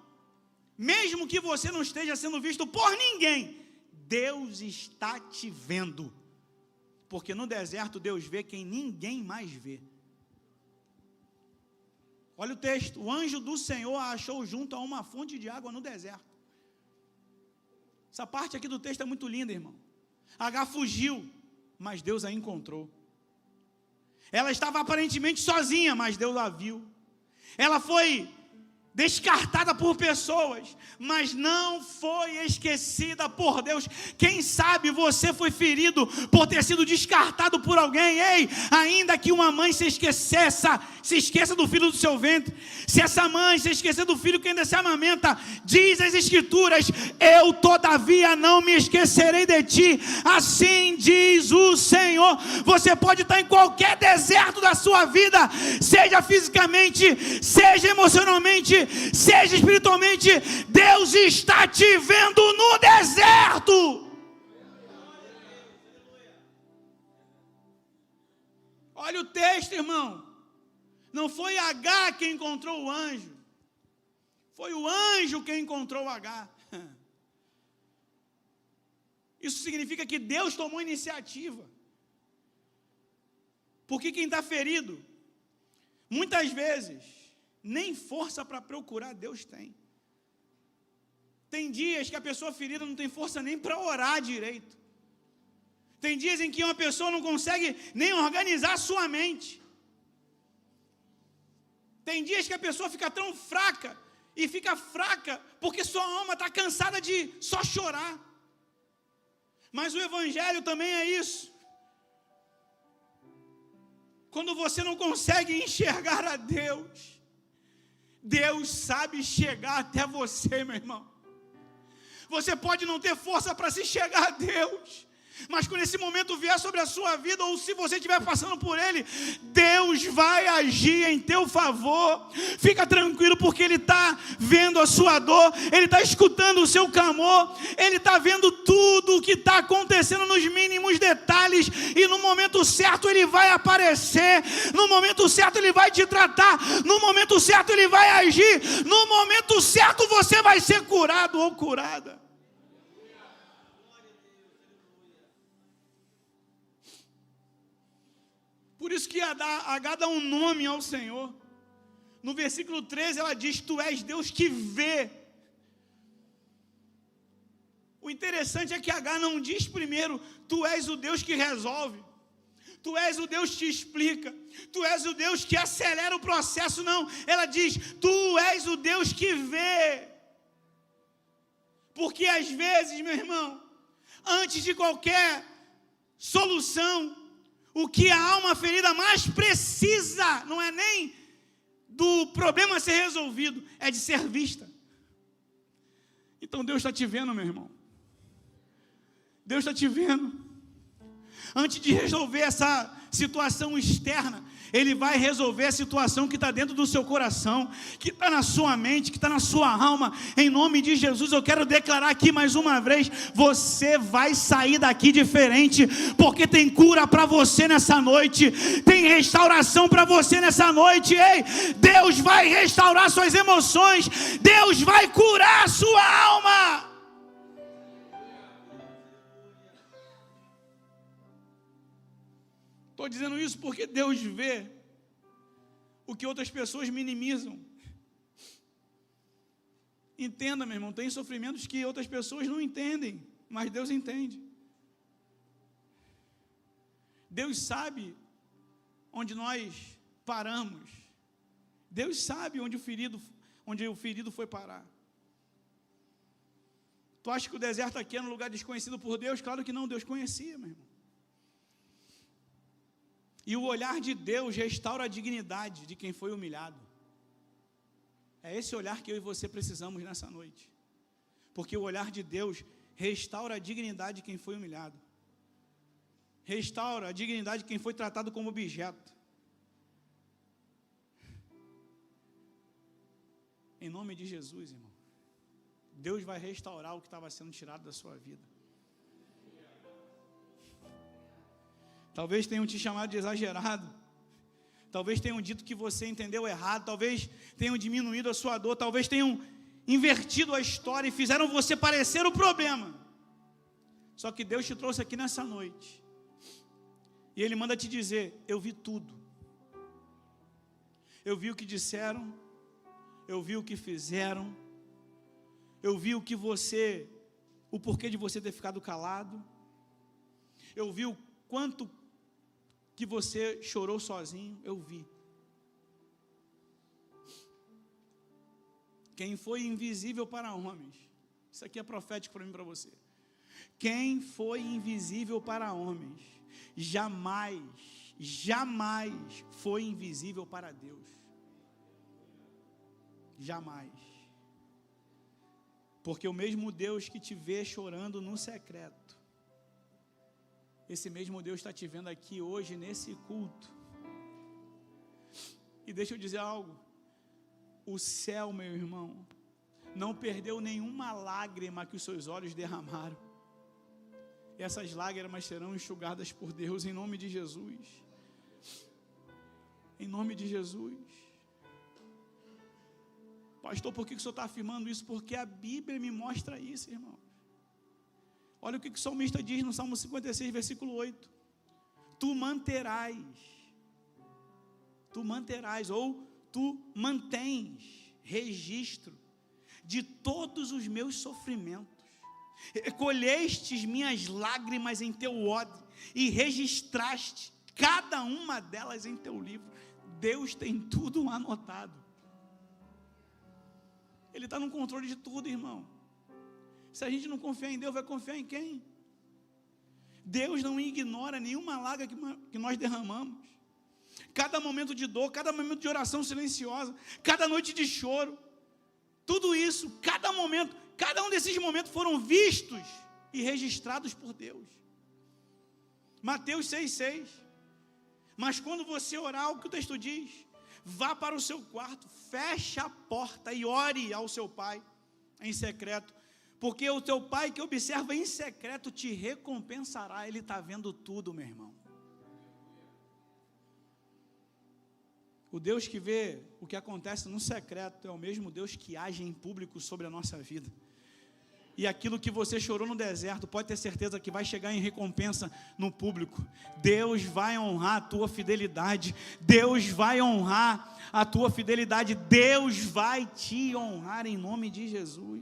mesmo que você não esteja sendo visto por ninguém, Deus está te vendo, porque no deserto Deus vê quem ninguém mais vê. Olha o texto, o anjo do Senhor a achou junto a uma fonte de água no deserto. Essa parte aqui do texto é muito linda, irmão. Agar fugiu, mas Deus a encontrou. Ela estava aparentemente sozinha, mas Deus a viu. Ela foi descartada por pessoas, mas não foi esquecida por Deus. Quem sabe você foi ferido por ter sido descartado por alguém. Ei, ainda que uma mãe se esqueça do filho do seu ventre, se essa mãe se esquecer do filho que ainda se amamenta, diz as Escrituras: eu todavia não me esquecerei de ti, assim diz o Senhor. Você pode estar em qualquer deserto da sua vida, seja fisicamente, seja emocionalmente, seja espiritualmente, Deus está te vendo no deserto. Olha o texto, irmão. Não foi Agar quem encontrou o anjo, foi o anjo quem encontrou Agar. Isso significa que Deus tomou iniciativa, porque quem está ferido, muitas vezes, nem força para procurar Deus tem. Tem dias que a pessoa ferida não tem força nem para orar direito. Tem dias em que uma pessoa não consegue nem organizar a sua mente. Tem dias que a pessoa fica tão fraca, e fica fraca porque sua alma está cansada de só chorar. Mas o Evangelho também é isso. Quando você não consegue enxergar a Deus, Deus sabe chegar até você, meu irmão. Você pode não ter força para se chegar a Deus, mas quando esse momento vier sobre a sua vida, ou se você estiver passando por ele, Deus vai agir em teu favor. Fica tranquilo, porque Ele está vendo a sua dor, Ele está escutando o seu clamor, Ele está vendo tudo o que está acontecendo nos mínimos detalhes, e no momento certo Ele vai aparecer, no momento certo Ele vai te tratar, no momento certo Ele vai agir, no momento certo você vai ser curado ou curada. Por isso que Agar dá um nome ao Senhor. No versículo 13 ela diz: tu és Deus que vê. O interessante é que Agar não diz primeiro: tu és o Deus que resolve, tu és o Deus que explica, tu és o Deus que acelera o processo. Não, ela diz: tu és o Deus que vê. Porque às vezes, meu irmão, antes de qualquer solução, o que a alma ferida mais precisa não é nem do problema ser resolvido, é de ser vista. Então Deus está te vendo, meu irmão. Deus está te vendo. Antes de resolver essa situação externa, Ele vai resolver a situação que está dentro do seu coração, que está na sua mente, que está na sua alma. Em nome de Jesus, eu quero declarar aqui mais uma vez: você vai sair daqui diferente, porque tem cura para você nessa noite, tem restauração para você nessa noite. Ei, Deus vai restaurar suas emoções, Deus vai curar a sua alma. Estou dizendo isso porque Deus vê o que outras pessoas minimizam. Entenda, meu irmão, tem sofrimentos que outras pessoas não entendem, mas Deus entende. Deus sabe onde nós paramos. Deus sabe onde o ferido foi parar. Tu acha que o deserto aqui é um lugar desconhecido por Deus? Claro que não, Deus conhecia, meu irmão. E o olhar de Deus restaura a dignidade de quem foi humilhado. É esse olhar que eu e você precisamos nessa noite. Porque o olhar de Deus restaura a dignidade de quem foi humilhado. Restaura a dignidade de quem foi tratado como objeto. Em nome de Jesus, irmão. Deus vai restaurar o que estava sendo tirado da sua vida. Talvez tenham te chamado de exagerado. Talvez tenham dito que você entendeu errado. Talvez tenham diminuído a sua dor. Talvez tenham invertido a história e fizeram você parecer o problema. Só que Deus te trouxe aqui nessa noite. E Ele manda te dizer: eu vi tudo. Eu vi o que disseram. Eu vi o que fizeram. Eu vi o porquê de você ter ficado calado. Eu vi o quanto que você chorou sozinho. Eu vi. Quem foi invisível para homens, isso aqui é profético para mim e para você. Quem foi invisível para homens, jamais foi invisível para Deus. Jamais. Porque o mesmo Deus que te vê chorando no secreto, esse mesmo Deus está te vendo aqui hoje nesse culto. E deixa eu dizer algo. O céu, meu irmão, não perdeu nenhuma lágrima que os seus olhos derramaram. Essas lágrimas serão enxugadas por Deus em nome de Jesus. Em nome de Jesus. Pastor, por que o senhor está afirmando isso? Porque a Bíblia me mostra isso, irmão. Olha o que o salmista diz no Salmo 56, versículo 8. Tu manterás, ou tu mantens registro de todos os meus sofrimentos. Recolhestes minhas lágrimas em teu odre e registraste cada uma delas em teu livro. Deus tem tudo anotado. Ele está no controle de tudo, irmão. Se a gente não confiar em Deus, vai confiar em quem? Deus não ignora nenhuma lágrima que nós derramamos. Cada momento de dor, cada momento de oração silenciosa, cada noite de choro, tudo isso, cada momento, cada um desses momentos foram vistos e registrados por Deus. Mateus 6,6. Mas quando você orar, o que o texto diz? Vá para o seu quarto, feche a porta e ore ao seu pai em secreto, porque o teu pai que observa em secreto te recompensará. Ele está vendo tudo, meu irmão. O Deus que vê o que acontece no secreto é o mesmo Deus que age em público sobre a nossa vida. E aquilo que você chorou no deserto, pode ter certeza que vai chegar em recompensa no público. Deus vai honrar a tua fidelidade. Deus vai honrar a tua fidelidade. Deus vai te honrar em nome de Jesus.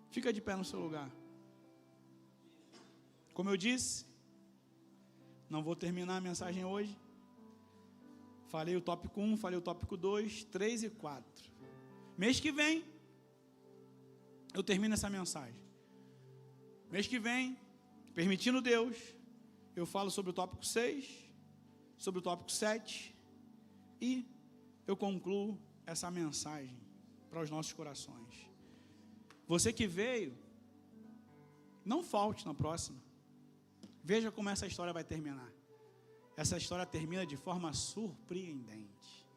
Fica de pé no seu lugar. Como eu disse, não vou terminar a mensagem hoje. Falei o tópico 1, falei o tópico 2, 3 e 4. Mês que vem, eu termino essa mensagem. Mês que vem, permitindo Deus, eu falo sobre o tópico 6, sobre o tópico 7 e eu concluo essa mensagem para os nossos corações. Você que veio, não falte na próxima. Veja como essa história vai terminar. Essa história termina de forma surpreendente.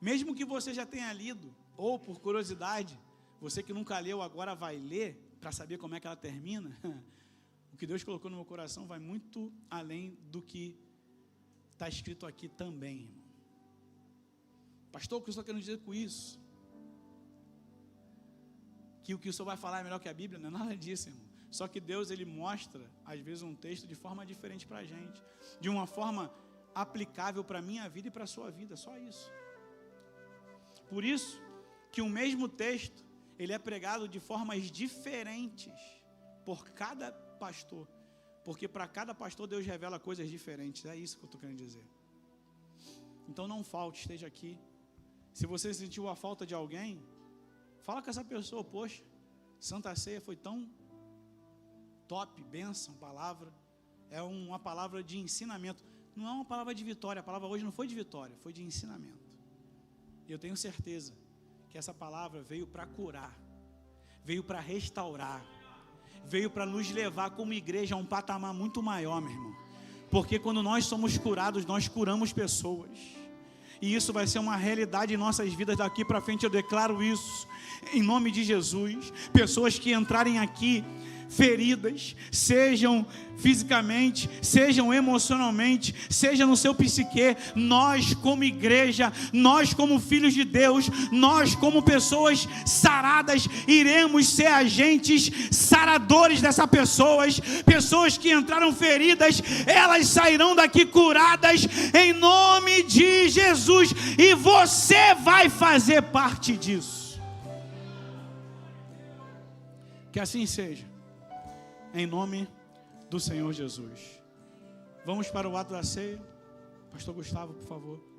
Mesmo que você já tenha lido, ou por curiosidade, você que nunca leu agora vai ler, para saber como é que ela termina. O que Deus colocou no meu coração vai muito além do que está escrito aqui também, irmão. Pastor, o que eu estou querendo dizer com isso? Que o que o senhor vai falar é melhor que a Bíblia? Não é nada disso, irmão. Só que Deus, Ele mostra, às vezes, um texto de forma diferente para a gente. De uma forma aplicável para a minha vida e para a sua vida, só isso. Por isso, que o mesmo texto, ele é pregado de formas diferentes por cada pastor, Porque para cada pastor Deus revela coisas diferentes. É isso que eu estou querendo dizer. Então não falte, esteja aqui. Se você sentiu a falta de alguém, fala com essa pessoa. Poxa, Santa Ceia foi tão top, bênção, palavra. É uma palavra de ensinamento. Não é uma palavra de vitória. A palavra hoje não foi de vitória, foi de ensinamento. E eu tenho certeza que essa palavra veio para curar, veio para restaurar, veio para nos levar como igreja a um patamar muito maior, meu irmão. Porque quando nós somos curados, nós curamos pessoas. E isso vai ser uma realidade em nossas vidas daqui para frente. Eu declaro isso em nome de Jesus. Pessoas que entrarem aqui feridas, sejam fisicamente, sejam emocionalmente, seja no seu psique, nós como igreja, nós como filhos de Deus, nós como pessoas saradas, iremos ser agentes saradores dessas pessoas. Pessoas que entraram feridas, elas sairão daqui curadas em nome de Jesus, e você vai fazer parte disso. Que assim seja, em nome do Senhor Jesus. Vamos para o ato da ceia. Pastor Gustavo, por favor.